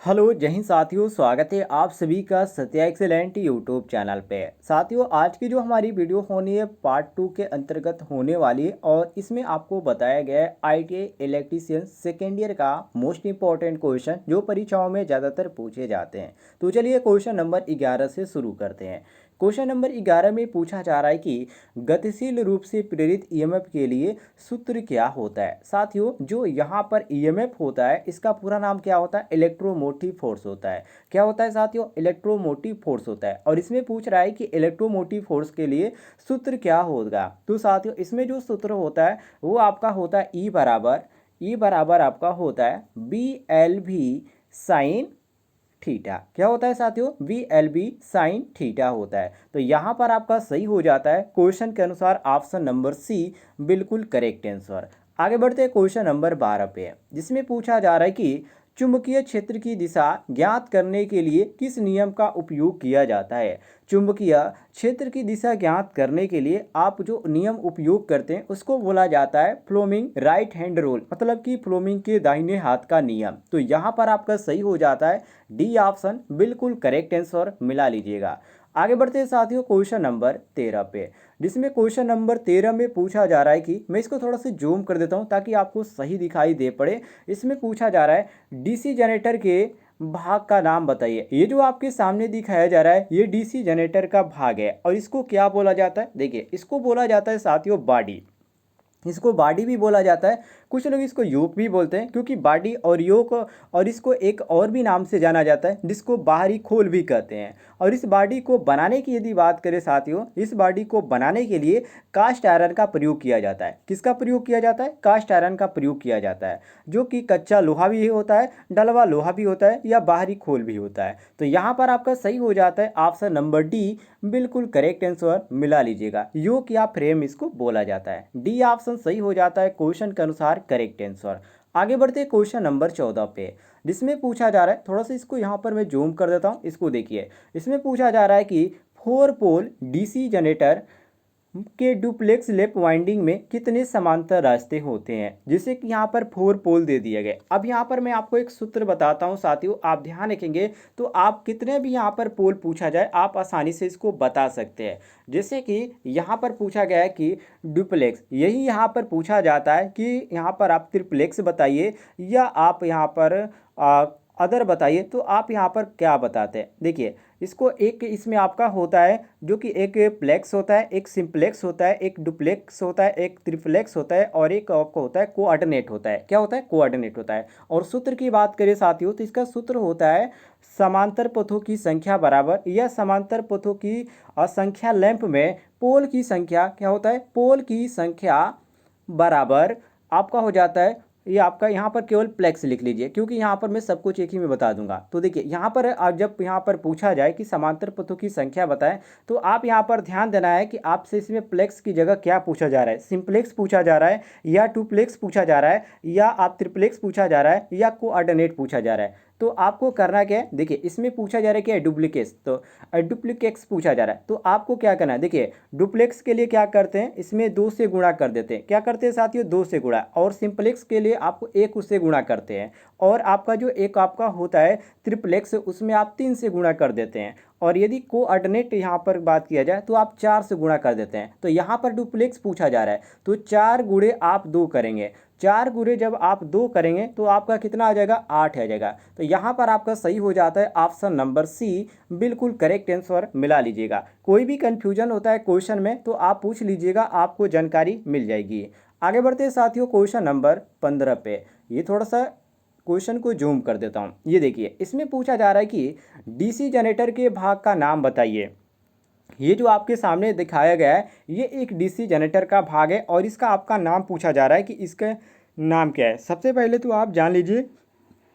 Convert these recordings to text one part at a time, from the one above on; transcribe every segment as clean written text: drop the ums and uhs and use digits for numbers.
Hello जय हिंद साथियों, स्वागत है आप सभी का सत्या एक्सेलेंट यूट्यूब चैनल पे। साथियों, आज की जो हमारी वीडियो होनी है पार्ट 2 के अंतर्गत होने वाली है और इसमें आपको बताया गया है ITI इलेक्ट्रीशियन सेकेंड ईयर का मोस्ट इंपॉर्टेंट क्वेश्चन जो परीक्षाओं में ज़्यादातर पूछे जाते हैं। तो चलिए क्वेश्चन नंबर 11 से शुरू करते हैं। क्वेश्चन नंबर 11 में पूछा जा रहा है कि गतिशील रूप से प्रेरित ईएमएफ के लिए सूत्र क्या होता है। साथियों, जो यहाँ पर ईएमएफ होता है इसका पूरा नाम क्या होता है? इलेक्ट्रोमोटिव फोर्स होता है। क्या होता है साथियों? इलेक्ट्रोमोटिव फोर्स होता है। और इसमें पूछ रहा है कि इलेक्ट्रोमोटिव फोर्स के लिए सूत्र क्या होगा। तो साथियों, इसमें जो सूत्र होता है वो आपका होता है ई बराबर आपका होता है BLV साइन थीटा। क्या होता है साथियों? VLB साइन थीटा होता है। तो यहाँ पर आपका सही हो जाता है क्वेश्चन के अनुसार ऑप्शन नंबर सी बिल्कुल करेक्ट आंसर। आगे बढ़ते हैं क्वेश्चन नंबर 12 पे, जिसमें पूछा जा रहा है कि चुंबकीय क्षेत्र की दिशा ज्ञात करने के लिए किस नियम का उपयोग किया जाता है। चुंबकीय क्षेत्र की दिशा ज्ञात करने के लिए आप जो नियम उपयोग करते हैं उसको बोला जाता है फ्लोमिंग राइट हैंड रूल, मतलब कि फ्लोमिंग के दाहिने हाथ का नियम। तो यहाँ पर आपका सही हो जाता है डी ऑप्शन बिल्कुल करेक्ट आंसर मिला लीजिएगा। आगे बढ़ते हैं साथियों क्वेश्चन नंबर 13 पे, जिसमें क्वेश्चन नंबर 13 में पूछा जा रहा है कि मैं इसको थोड़ा सा जूम कर देता हूँ ताकि आपको सही दिखाई दे पड़े। इसमें पूछा जा रहा है डीसी जनरेटर के भाग का नाम बताइए। ये जो आपके सामने दिखाया जा रहा है ये डीसी जनरेटर का भाग है और इसको क्या बोला जाता है? देखिए, इसको बोला जाता है साथियों बॉडी। इसको बॉडी भी बोला जाता है, कुछ लोग इसको योक भी बोलते हैं, क्योंकि बॉडी और योक और इसको एक और भी नाम से जाना जाता है जिसको बाहरी खोल भी कहते हैं। और इस बॉडी को बनाने की यदि बात करें साथियों, इस बॉडी को बनाने के लिए कास्ट आयरन का प्रयोग किया जाता है। किसका प्रयोग किया जाता है? कास्ट आयरन का प्रयोग किया जाता है, जो कि कच्चा लोहा भी होता है, डलवा लोहा भी होता है या बाहरी खोल भी होता है। तो यहाँ पर आपका सही हो जाता है ऑप्शन नंबर डी बिल्कुल करेक्ट आंसर मिला लीजिएगा। योक या फ्रेम इसको बोला जाता है। डी ऑप्शन सही हो जाता है क्वेश्चन के अनुसार करेक्ट आंसर। आगे बढ़ते हैं क्वेश्चन नंबर 14 पे, जिसमें पूछा जा रहा है, थोड़ा सा इसको यहाँ पर मैं जूम कर देता हूँ, इसको देखिए। इसमें पूछा जा रहा है कि 4 पोल डीसी जनरेटर के डुप्लेक्स लेप वाइंडिंग में कितने समांतर रास्ते होते हैं, जिसे कि यहाँ पर 4 पोल दे दिया गया। अब यहाँ पर मैं आपको एक सूत्र बताता हूँ साथियों, आप ध्यान रखेंगे तो आप कितने भी यहाँ पर पोल पूछा जाए आप आसानी से इसको बता सकते हैं। जैसे कि यहाँ पर पूछा गया है कि डुप्लेक्स, यही यहाँ पर पूछा जाता है कि यहाँ पर आप ट्रिप्लेक्स बताइए या आप यहाँ पर अदर बताइए, तो आप यहाँ पर क्या बताते हैं? देखिए, इसको एक इसमें आपका होता है जो कि एक प्लेक्स होता है, एक सिंप्लेक्स होता है, एक डुप्लेक्स होता है, एक ट्रिप्लेक्स होता है और एक आपको होता है कोऑर्डिनेट होता है। क्या होता है? कोऑर्डिनेट होता है। और सूत्र की बात करें साथियों तो इसका सूत्र होता है समांतर पथों की संख्या बराबर या समांतर पथों की संख्या लैंप में पोल की संख्या, क्या होता है? पोल की संख्या बराबर आपका हो जाता है, ये आपका यहाँ पर केवल प्लेक्स लिख लीजिए क्योंकि यहाँ पर मैं सब कुछ एक ही में बता दूंगा। तो देखिए, यहाँ पर आप जब यहाँ पर पूछा जाए कि समांतर पथों की संख्या बताएं तो आप यहाँ पर ध्यान देना है कि आपसे इसमें प्लेक्स की जगह क्या पूछा जा रहा है, सिंप्लेक्स पूछा जा रहा है या टूप्लेक्स पूछा जा रहा है या आप ट्रिप्लेक्स पूछा जा रहा है या कोऑर्डिनेट पूछा जा रहा है। तो आपको करना क्या है? देखिए, इसमें पूछा जा रहा है क्या? डुप्लीकेट्स, तो डुप्लीकेट्स पूछा जा रहा है। तो आपको क्या करना है? देखिए, डुप्लेक्स के लिए क्या करते हैं, इसमें 2 से गुणा कर देते हैं। क्या करते हैं साथियों? 2 से गुणा। और सिंप्लेक्स के लिए आपको 1 उससे गुणा करते हैं। और आपका जो एक आपका होता है ट्रिप्लेक्स, उसमें आप 3 से गुणा कर देते हैं। और यदि कोऑर्डिनेट यहाँ पर बात किया जाए तो आप 4 से गुणा कर देते हैं। तो यहाँ पर डुप्लेक्स पूछा जा रहा है तो 4 गुणे आप 2 करेंगे। 4 गुणे जब आप 2 करेंगे तो आपका कितना आ जाएगा? 8 आ जाएगा। तो यहाँ पर आपका सही हो जाता है ऑप्शन नंबर सी बिल्कुल करेक्ट आंसर मिला लीजिएगा। कोई भी कंफ्यूजन होता है क्वेश्चन में तो आप पूछ लीजिएगा, आपको जानकारी मिल जाएगी। आगे बढ़ते हैं साथियों क्वेश्चन नंबर 15 पे। ये थोड़ा सा क्वेश्चन को जूम कर देता हूँ। ये देखिए, इसमें पूछा जा रहा है कि डीसी जनरेटर के भाग का नाम बताइए। ये जो आपके सामने दिखाया गया है ये एक डीसी जनरेटर का भाग है और इसका आपका नाम पूछा जा रहा है कि इसका नाम क्या है। सबसे पहले तो आप जान लीजिए,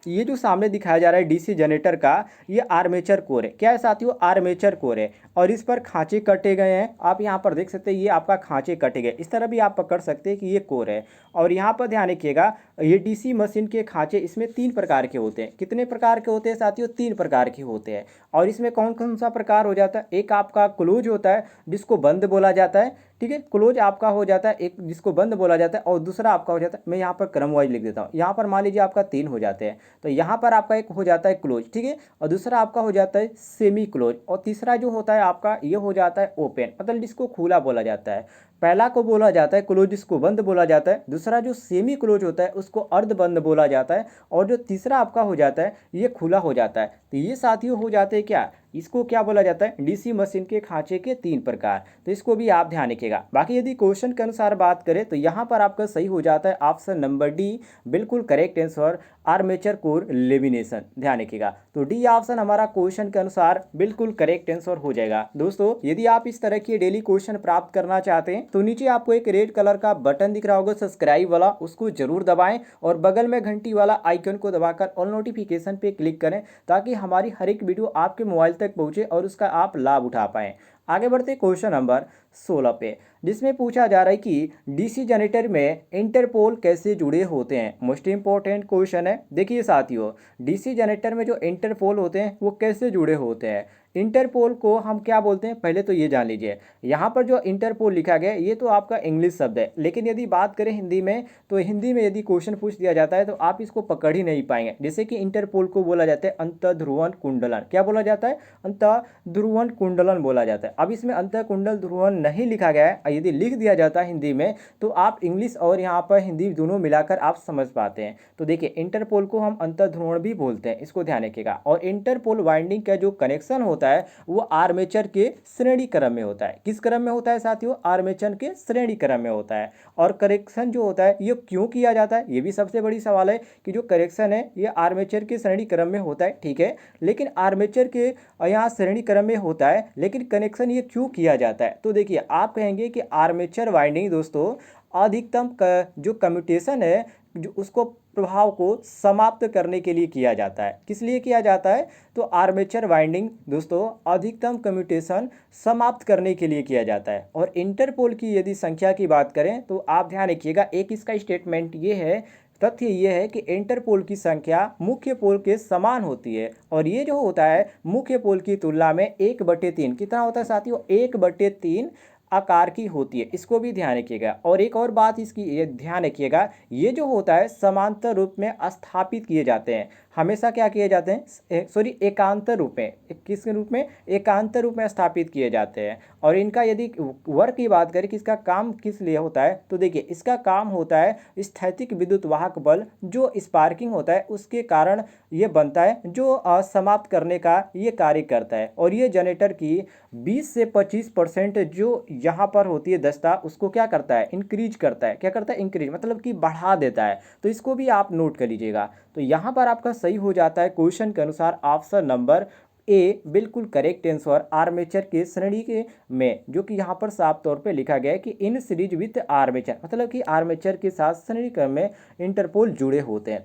ये जो सामने दिखाया जा रहा है डीसी जनरेटर का, ये आर्मेचर कोर है। क्या है साथियों? आर्मेचर कोर है। और इस पर खांचे कटे गए हैं, आप यहाँ पर देख सकते हैं, ये आपका खांचे कटे गए। इस तरह भी आप पकड़ सकते हैं कि ये कोर है। और यहाँ पर ध्यान रखिएगा, ये डीसी मशीन के खांचे इसमें 3 प्रकार के होते हैं। कितने प्रकार के होते हैं साथियों? 3 प्रकार के होते हैं। और इसमें कौन कौन सा प्रकार हो जाता है? एक आपका क्लोज होता है जिसको बंद बोला जाता है, ठीक है। क्लोज आपका हो जाता है एक जिसको बंद बोला जाता है, और दूसरा आपका हो जाता है, मैं यहाँ पर क्रम वाइज लिख देता हूँ, यहाँ पर मान लीजिए आपका 3 हो जाते हैं, तो यहाँ पर आपका एक हो जाता है क्लोज, ठीक है, और दूसरा आपका हो जाता है सेमी क्लोज, और तीसरा जो होता है आपका ये हो जाता है ओपन, मतलब जिसको खुला बोला जाता है। पहला को बोला जाता है क्लोज, जिसको बंद बोला जाता है। दूसरा जो सेमी क्लोज होता है उसको अर्ध बंद बोला जाता है, और जो तीसरा आपका हो जाता है ये खुला हो जाता है। तो ये साथियों हो जाते हैं क्या, इसको क्या बोला जाता है, डीसी मशीन के खांचे के 3 प्रकार। तो इसको भी आप ध्यान रखिएगा। बाकी यदि क्वेश्चन के अनुसार बात करें तो यहाँ पर आपका सही हो जाता है ऑप्शन नंबर डी, बिल्कुल correct answer, armature core lamination, ध्यान रखिएगा। तो डी ऑप्शन हमारा क्वेश्चन के अनुसार बिल्कुल करेक्ट आंसर हो जाएगा। दोस्तों यदि आप इस तरह के डेली क्वेश्चन प्राप्त करना चाहते हैं तो नीचे आपको एक रेड कलर का बटन दिख रहा होगा सब्सक्राइब वाला, उसको जरूर दबाएं, और बगल में घंटी वाला आइकन को दबाकर ऑल नोटिफिकेशन पे क्लिक करें, ताकि हमारी हर एक वीडियो आपके मोबाइल तक पहुंचे और उसका आप लाभ उठा पाएं। आगे बढ़ते क्वेश्चन नंबर 16 पे, जिसमें पूछा जा रहा है कि डीसी जनरेटर में इंटरपोल कैसे जुड़े होते हैं। मोस्ट इंपॉर्टेंट क्वेश्चन है। देखिए साथियों, डीसी जनरेटर में जो इंटरपोल होते हैं वो कैसे जुड़े होते हैं। इंटरपोल को हम क्या बोलते हैं, पहले तो ये जान लीजिए। यहाँ पर जो इंटरपोल लिखा गया है ये तो आपका इंग्लिश शब्द है, लेकिन यदि बात करें हिंदी में, तो हिंदी में यदि क्वेश्चन पूछ दिया जाता है तो आप इसको पकड़ ही नहीं पाएंगे। जैसे कि इंटरपोल को बोला जाता है अंतर्ध्रुवन कुंडलन, क्या बोला जाता है, अंतर्ध्रुवन कुंडलन बोला जाता है। अब इसमें अंतर कुंडल ध्रुवन नहीं लिखा गया है, यदि लिख दिया जाता है हिंदी में तो आप इंग्लिश और यहाँ पर हिंदी दोनों मिलाकर आप समझ पाते हैं। तो देखिए इंटरपोल को हम अंतर्ध्रुवन भी बोलते हैं, इसको ध्यान रखिएगा। और इंटरपोल वाइंडिंग का जो कनेक्शन होता है वो आर्मेचर के श्रेणी क्रम में होता है। किस क्रम में होता है साथियों, आर्मेचर के श्रेणी क्रम में होता है। और करेक्शन जो होता है ये क्यों किया जाता है, ये भी सबसे बड़ी सवाल है कि जो करेक्शन है ये आर्मेचर के श्रेणी क्रम में होता है, ठीक है, लेकिन आर्मेचर के यहाँ श्रेणी क्रम में होता है, लेकिन कनेक्शन ये क्यों किया जाता है। तो देखिए आप कहेंगे कि आर्मेचर वाइंडिंग दोस्तों अधिकतम जो कम्यूटेशन है जो उसको प्रभाव को समाप्त करने के लिए किया जाता है। किस लिए किया जाता है, तो आर्मेचर वाइंडिंग दोस्तों अधिकतम कम्यूटेशन समाप्त करने के लिए किया जाता है। और इंटरपोल की यदि संख्या की बात करें तो आप ध्यान रखिएगा, एक इसका स्टेटमेंट ये है, तथ्य ये है कि इंटरपोल की संख्या मुख्य पोल के समान होती है, और ये जो होता है मुख्य पोल की तुलना में 1/3 कितना होता है साथियों, 1/3 आकार की होती है। इसको भी ध्यान रखिएगा। और एक और बात इसकी ये ध्यान रखिएगा, ये जो होता है समांतर रूप में स्थापित किए जाते हैं, हमेशा क्या किए जाते हैं, सॉरी एकांतर रूप में, किस रूप में, एकांतर रूप में स्थापित किए जाते हैं। और इनका यदि वर्क की बात करें कि इसका काम किस लिए होता है, तो देखिए इसका काम होता है स्थैतिक विद्युत वाहक बल जो स्पार्किंग होता है उसके कारण ये बनता है, जो समाप्त करने का ये कार्य करता है। और ये जनरेटर की 20 से 25% जो यहाँ पर होती है दक्षता उसको क्या करता है, इंक्रीज करता है। क्या करता है, इंक्रीज मतलब कि बढ़ा देता है। तो इसको भी आप नोट कर लीजिएगा। तो यहाँ पर आपका सही हो जाता है क्वेश्चन के अनुसार ऑप्शन नंबर ए, बिल्कुल करेक्ट आंसर, आर्मेचर के श्रेणी के में, जो कि यहाँ पर साफ तौर पे लिखा गया है कि इन सीरीज विथ आर्मेचर, मतलब कि आर्मेचर के साथ श्रेणी क्रम में इंटरपोल जुड़े होते हैं।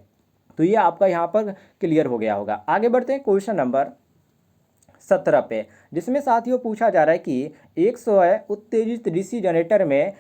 तो ये आपका यहाँ पर क्लियर हो गया होगा। आगे बढ़ते हैं क्वेश्चन नंबर 17 पे, जिसमें साथियों पूछा जा रहा है कि 100 उत्तेजित डीसी जनरेटर में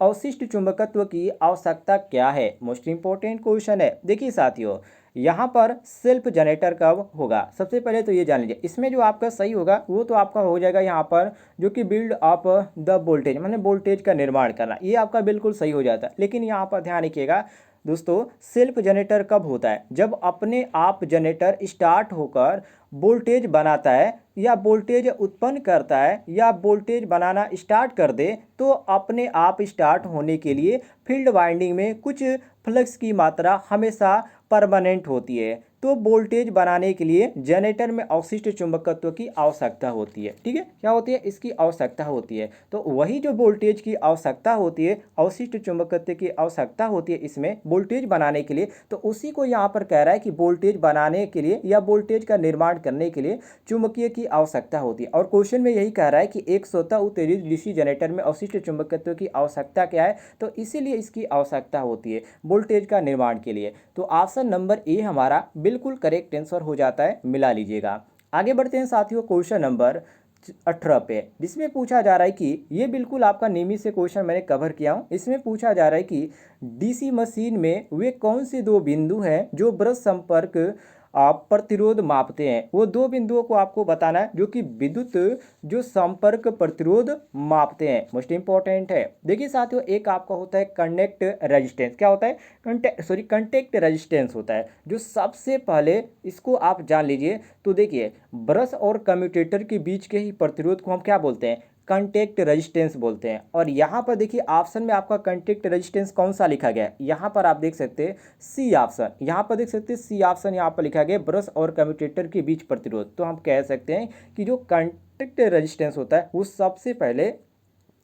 अवशिष्ट चुंबकत्व की आवश्यकता क्या है। मोस्ट इंपॉर्टेंट क्वेश्चन है। देखिए साथियों, यहाँ पर सेल्फ जनरेटर कब होगा, सबसे पहले तो ये जान लीजिए। इसमें जो आपका सही होगा वो तो आपका हो जाएगा यहाँ पर जो कि बिल्ड अप द वोल्टेज, माने वोल्टेज का निर्माण करना, ये आपका बिल्कुल सही हो जाता है। लेकिन यहाँ पर ध्यान रखिएगा दोस्तों, सेल्फ जनरेटर कब होता है, जब अपने आप जनरेटर स्टार्ट होकर वोल्टेज बनाता है या वोल्टेज उत्पन्न करता है या वोल्टेज बनाना स्टार्ट कर दे, तो अपने आप स्टार्ट होने के लिए फील्ड वाइंडिंग में कुछ फ्लक्स की मात्रा हमेशा परमानेंट होती है। तो वोल्टेज बनाने के लिए जनरेटर में अवशिष्ट चुंबकत्व की आवश्यकता होती है। ठीक है, क्या होती है, इसकी आवश्यकता होती है। तो वही जो वोल्टेज की आवश्यकता होती है, अवशिष्ट चुंबकत्व की आवश्यकता होती है इसमें वोल्टेज बनाने के लिए, तो उसी को यहाँ पर कह रहा है कि वोल्टेज बनाने के लिए या वोल्टेज का निर्माण करने के लिए चुंबकीय की आवश्यकता होती है। और क्वेश्चन में यही कह रहा है कि एक स्वतः उत्तेजित डीसी जनरेटर में अवशिष्ट चुंबकत्व की आवश्यकता क्या है, तो इसीलिए इसकी आवश्यकता होती है वोल्टेज का निर्माण के लिए। तो ऑप्शन नंबर ए हमारा बिल्कुल करेक्ट आंसर हो जाता है, मिला लीजिएगा। आगे बढ़ते हैं साथियों क्वेश्चन नंबर 18 पे, जिसमें पूछा जा रहा है कि ये बिल्कुल आपका नियमित से क्वेश्चन मैंने कवर किया हूँ। इसमें पूछा जा रहा है कि डीसी मशीन में वे कौन से दो बिंदु हैं जो ब्रश संपर्क प्रतिरोध मापते हैं। वो दो बिंदुओं को आपको बताना है जो कि विद्युत जो संपर्क प्रतिरोध मापते हैं। मोस्ट इंपॉर्टेंट है। देखिए साथियों, एक आपका होता है कंडक्ट रेजिस्टेंस। क्या होता है? कंटेक्ट रेजिस्टेंस होता है। जो सबसे पहले इसको आप जान लीजिए। तो देखिए, ब्रश और कम्यूटेटर के बीच के ही प्रतिरोध को हम क्या बोलते हैं? कंटेक्ट रेजिस्टेंस बोलते हैं। और यहाँ पर देखिए ऑप्शन में आपका कंटेक्ट रेजिस्टेंस कौन सा लिखा गया है? यहाँ पर आप देख सकते हैं सी ऑप्शन। यहाँ पर देख सकते हैं सी ऑप्शन, यहाँ पर लिखा गया ब्रश और कम्यूटेटर के बीच प्रतिरोध। तो हम कह सकते हैं कि जो कंटेक्ट रेजिस्टेंस होता है वो सबसे पहले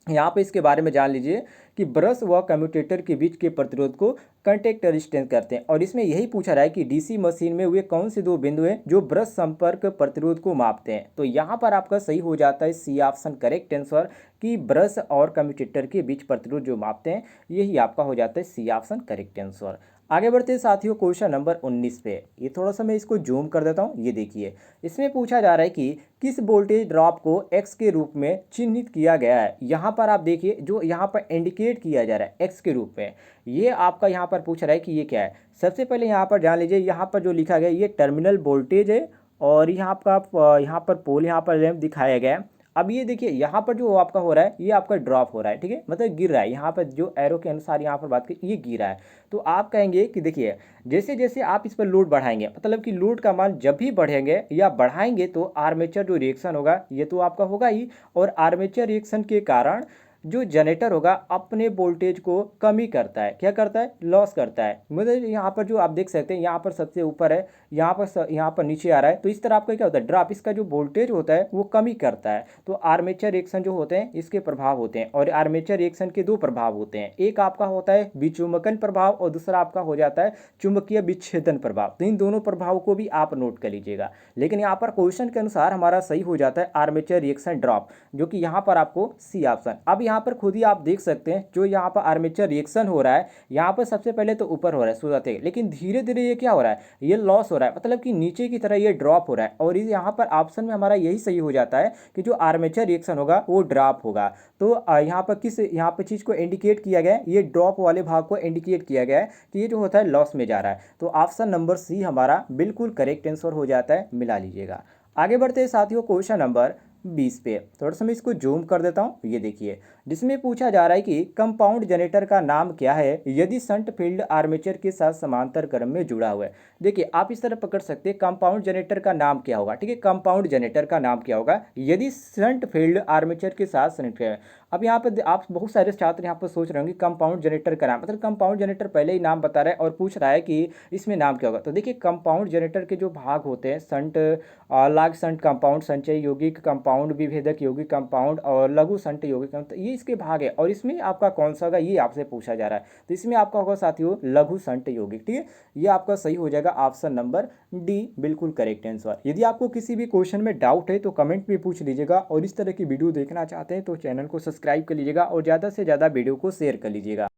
यहाँ पे इसके बारे में जान लीजिए कि ब्रश व कम्यूटेटर के बीच के प्रतिरोध को कंटेक्ट रेजिस्टेंस करते हैं। और इसमें यही पूछा रहा है कि डीसी मशीन में वे कौन से दो बिंदु हैं जो ब्रश संपर्क प्रतिरोध को मापते हैं। तो यहाँ पर आपका सही हो जाता है सी ऑप्शन करेक्ट आंसर, कि ब्रश और कम्यूटेटर के बीच प्रतिरोध जो मापते हैं, यही आपका हो जाता है सी ऑप्शन करेक्ट आंसर। आगे बढ़ते हैं साथियों क्वेश्चन नंबर 19 पे। ये थोड़ा सा मैं इसको जूम कर देता हूँ। ये देखिए, इसमें पूछा जा रहा है कि किस वोल्टेज ड्रॉप को एक्स के रूप में चिन्हित किया गया है। यहाँ पर आप देखिए, जो यहाँ पर इंडिकेट किया जा रहा है एक्स के रूप में, ये आपका यहाँ पर पूछ रहा है कि ये क्या है। सबसे पहले यहाँ पर जान लीजिए, यहाँ पर जो लिखा गया ये टर्मिनल वोल्टेज है। और यहाँ पर यहाँ पर पोल, यहाँ पर लैंप दिखाया गया है। अब ये देखिए, यहाँ पर जो आपका हो रहा है ये आपका ड्रॉप हो रहा है, ठीक है, मतलब गिर रहा है। यहाँ पर जो एरो के अनुसार यहाँ पर बात करें, ये गिर रहा है। तो आप कहेंगे कि देखिए, जैसे जैसे आप इस पर लोड बढ़ाएंगे, मतलब कि लोड का मान जब भी बढ़ेंगे या बढ़ाएंगे तो आर्मेचर जो रिएक्शन होगा ये तो आपका होगा ही। और आर्मेचर रिएक्शन के कारण जो जनरेटर होगा अपने वोल्टेज को कमी करता है। क्या करता है? लॉस करता है। मतलब यहाँ पर जो आप देख सकते हैं, यहाँ पर सबसे ऊपर है, यहाँ पर नीचे आ रहा है। तो इस तरह आपका क्या होता है? ड्रॉप, इसका जो वोल्टेज होता है वो कमी करता है। तो आर्मेचर रिएक्शन जो होते हैं इसके प्रभाव होते हैं। और आर्मेचर रिएक्शन के दो प्रभाव होते हैं, एक आपका होता है विचुम्बकन प्रभाव और दूसरा आपका हो जाता है चुंबकीय विच्छेदन प्रभाव। तो इन दोनों प्रभाव को भी आप नोट कर लीजिएगा। लेकिन यहाँ पर क्वेश्चन के अनुसार हमारा सही हो जाता है आर्मेचर रिएक्शन ड्रॉप, जो कि यहाँ पर आपको सी ऑप्शन। अब यहाँ पर खुद ही आप देख सकते हैं, जो यहाँ पर आर्मेचर रिएक्शन हो रहा है, यहाँ पर सबसे पहले तो ऊपर हो रहा है शुरुआत है, लेकिन धीरे धीरे ये क्या हो रहा है? ये लॉस हो रहा है, मतलब कि नीचे की तरह ये ड्रॉप हो रहा है। और यहाँ पर ऑप्शन में हमारा यही सही हो जाता है कि जो आर्मेचर रिएक्शन होगा वो ड्रॉप होगा। तो यहाँ पर यहाँ पर चीज़ को इंडिकेट किया गया है, ये ड्रॉप वाले भाग को इंडिकेट किया गया है कि ये जो होता है लॉस में जा रहा है। तो ऑप्शन नंबर सी हमारा बिल्कुल करेक्ट आंसर हो जाता है, मिला लीजिएगा। आगे बढ़ते हैं साथियों क्वेश्चन नंबर 20 पे। थोड़ा सा मैं इसको जूम कर देता हूँ। ये देखिए, जिसमें पूछा जा रहा है कि कंपाउंड जनरेटर का नाम क्या है यदि शंट फील्ड आर्मेचर के साथ समांतर क्रम में जुड़ा हुआ है। देखिए, आप इस तरह पकड़ सकते हैं कंपाउंड जनरेटर का नाम क्या होगा, ठीक है, कंपाउंड जनरेटर का नाम क्या होगा यदि शंट फील्ड आर्मेचर के साथ संयुक्त है। अब यहाँ पर आप बहुत सारे छात्र यहाँ पर सोच रहे होंगे कंपाउंड जनरेटर का नाम, मतलब कंपाउंड जनरेटर पहले ही नाम बता रहा है और पूछ रहा है कि इसमें नाम क्या होगा। तो देखिए, कंपाउंड जनरेटर के जो भाग होते हैं, शंट, लाग शंट कंपाउंड, संचय यौगिक कंपाउंड, विभेदक यौगिक कंपाउंड और लघु शंट यौगिक कंपाउंड, ये इसके भाग है। और इसमें आपका कौन सा होगा ये आपसे पूछा जा रहा है। तो इसमें आपका होगा साथियों लघु शंट यौगिक, ठीक है। ये आपका सही हो जाएगा ऑप्शन नंबर डी, बिल्कुल करेक्ट आंसर। यदि आपको किसी भी क्वेश्चन में डाउट है तो कमेंट में पूछ लीजिएगा। और इस तरह की वीडियो देखना चाहते हैं तो चैनल को सब्सक्राइब कर लीजिएगा और ज़्यादा से ज़्यादा वीडियो को शेयर कर लीजिएगा।